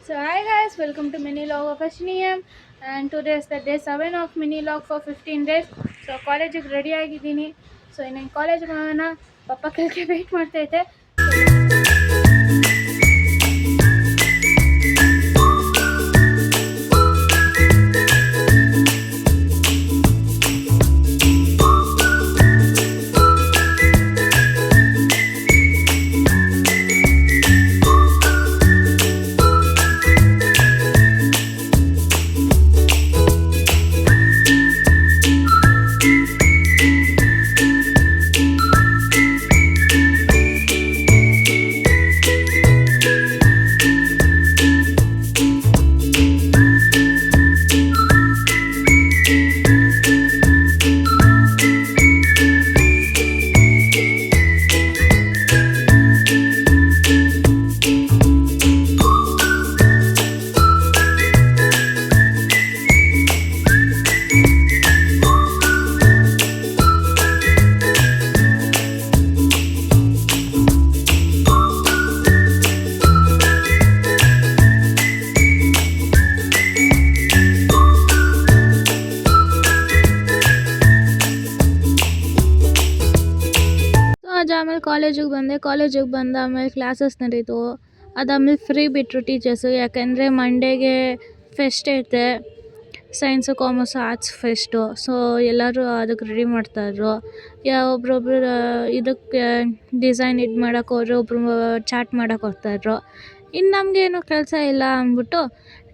So hi guys, welcome to mini log of HNEM and today is the day 7 of mini log for 15 days. So ಕಾಲೇಜಿಗೆ ready ಆಗಿದ್ದೀನಿ. So ಇನ್ನೇನು ಕಾಲೇಜಿಗೆ ಹೋಗೋಣ. ಪಪ್ಪ ಕೆಳಗೆ weight ಮಾಡ್ತೈತೆ. ಆಮೇಲೆ ಕಾಲೇಜಿಗೆ ಬಂದ ಆಮೇಲೆ ಕ್ಲಾಸಸ್ ನಡೀತು. ಅದಾದಮೇಲೆ ಫ್ರೀ ಬಿಟ್ಟರು ಟೀಚರ್ಸು, ಯಾಕೆಂದರೆ ಮಂಡೇಗೆ ಫೆಸ್ಟ್ ಐತೆ, science commerce arts fest. So ಎಲ್ಲರೂ ಅದಕ್ಕೆ ರೆಡಿ ಮಾಡ್ತಾಯಿದ್ರು. ಒಬ್ರೊಬ್ರು ಇದಕ್ಕೆ ಡಿಸೈನ್ ಮಾಡೋಕೆ ಹೋದ್ರೆ, ಒಬ್ರು ಚಾಟ್ ಮಾಡೋಕೆ ಹೋಗ್ತಾಯಿದ್ರು. ಇನ್ನು ನಮಗೇನು ಕೆಲಸ ಇಲ್ಲ ಅಂದ್ಬಿಟ್ಟು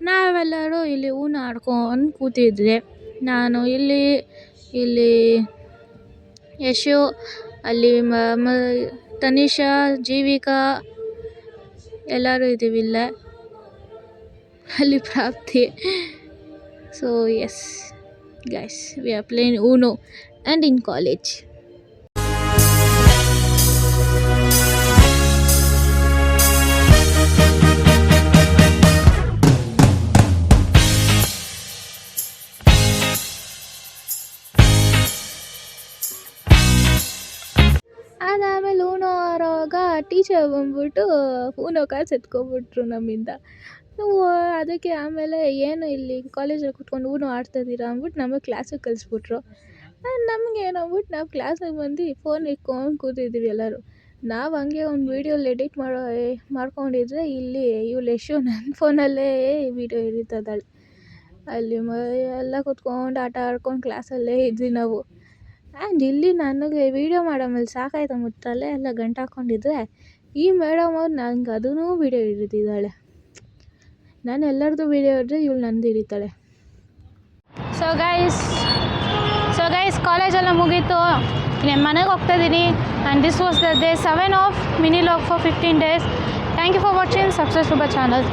ನಾವೆಲ್ಲರೂ ಇಲ್ಲಿ ಊನ ಆಡ್ಕೊಂಡು ಕೂತಿದ್ವಿ. ನಾನು ಇಲ್ಲಿ ಯಶು, ಅಲ್ಲಿ ತನಿಷಾ, ಜೀವಿಕಾ ಎಲ್ಲರೂ ಇದ್ದೀವಿ ಇಲ್ಲೇ, ಅಲ್ಲಿ Prapti. So yes guys, we are playing Uno and in college. ಅದಾದಮೇಲೆ ಊನೋ ಆಡುವಾಗ ಟೀಚರ್ ಬಂದ್ಬಿಟ್ಟು ಊನೋ ಕಾಸು ಎತ್ಕೊಬಿಟ್ರು ನಮ್ಮಿಂದ. ಅದಕ್ಕೆ ಆಮೇಲೆ ಏನು ಇಲ್ಲಿ ಕಾಲೇಜಲ್ಲಿ ಕೂತ್ಕೊಂಡು ಊನೋ ಆಡ್ತಾಯಿದ್ದೀರಾ ಅಂದ್ಬಿಟ್ಟು ನಮಗೆ ಕ್ಲಾಸಿಗೆ ಕಳಿಸ್ಬಿಟ್ರು. ನಮಗೇನು ಅಂದ್ಬಿಟ್ಟು ನಾವು ಕ್ಲಾಸಿಗೆ ಬಂದು ಫೋನ್ ಇಟ್ಕೊಂಡು ಕೂತಿದ್ದೀವಿ ಎಲ್ಲರೂ. ನಾವು ಹಂಗೆ ಒಂದು ವೀಡಿಯೋಲಿ ಎಡಿಟ್ ಮಾಡ್ಕೊಂಡಿದ್ರೆ ಇಲ್ಲಿ ಇವಳು ಯಶು ನನ್ನ ಫೋನಲ್ಲೇ ವೀಡಿಯೋ ಎಡಿತದಾಳೆ. ಅಲ್ಲಿ ಎಲ್ಲ ಕೂತ್ಕೊಂಡು ಆಟ ಆಡ್ಕೊಂಡು ಕ್ಲಾಸಲ್ಲೇ ಇದ್ವಿ ನಾವು. ಆ್ಯಂಡ್ ಇಲ್ಲಿ ನನಗೆ ವೀಡಿಯೋ ಮಾಡೋ ಮೇಲೆ ಸಾಕಾಯ್ತು ಅಂದ್ಬಿಟ್ಟು ತಲೆ ಎಲ್ಲ ಗಂಟು ಹಾಕ್ಕೊಂಡಿದ್ರೆ ಈ ಮೇಡಮ್ ಅವ್ರು ನಂಗೆ ಅದೂ ವೀಡಿಯೋ ಹಿಡಿದಿದ್ದಾಳೆ. ನಾನು ಎಲ್ಲರದ್ದು ವೀಡಿಯೋ ಹಿಡಿದ್ರೆ ಇವಳು ನಂದು ಹಿಡಿತಾಳೆ. ಸೊ ಗೈಸ್ ಕಾಲೇಜೆಲ್ಲ ಮುಗೀತು, ನಾನು ಮನೆಗೆ ಹೋಗ್ತಾಯಿದ್ದೀನಿ. And this was the day 7 of mini log for 15 days. Thank you for watching. Subscribe to my channel.